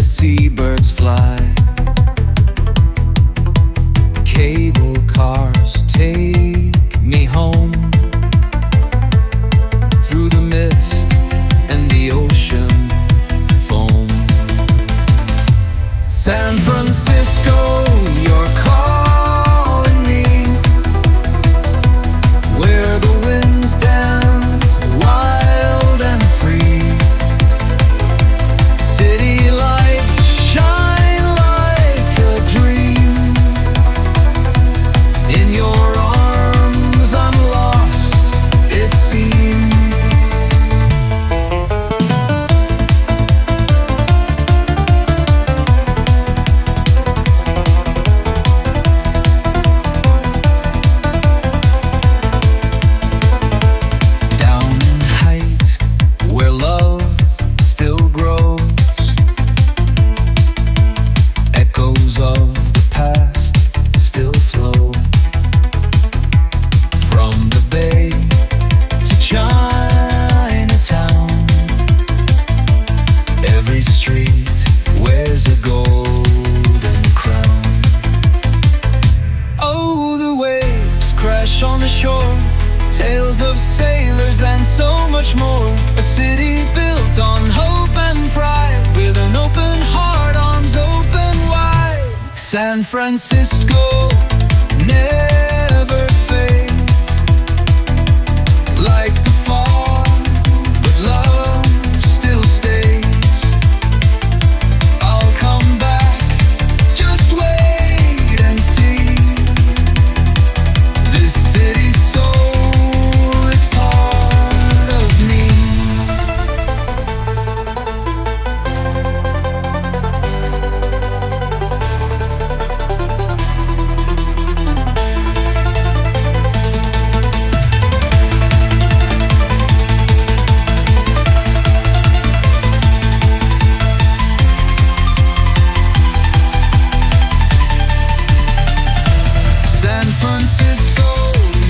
Seabirds fly. Cable cars take me home through the mist and the ocean foam. San Francisco, you're calling me, where the winds dance wild and free. City lights shine like a dream. In your arms I'm lost, it seems. Down in Haight, where love still grows, echoes of the past still flow. From the bay to Chinatown, every street wears a golden crown. Oh, the waves crash on the shore, tales of sailors and so much more. A city built on hope and pride, with an open heart, arms open wide. San Francisco never fades, like the fall, but love still stays. I'll come back, just wait and see. This city's soul is part of me. San Francisco,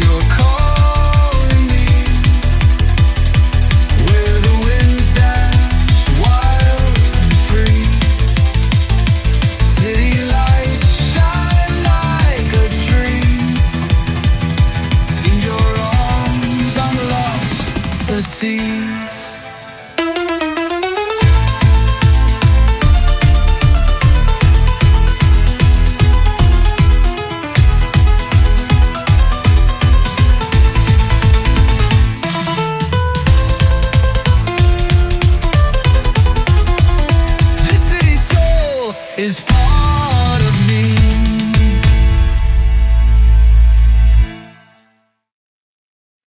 you're calling me, where the winds dance wild and free. City lights shine like a dream. In your arms I'm lost at seas. This city's soul is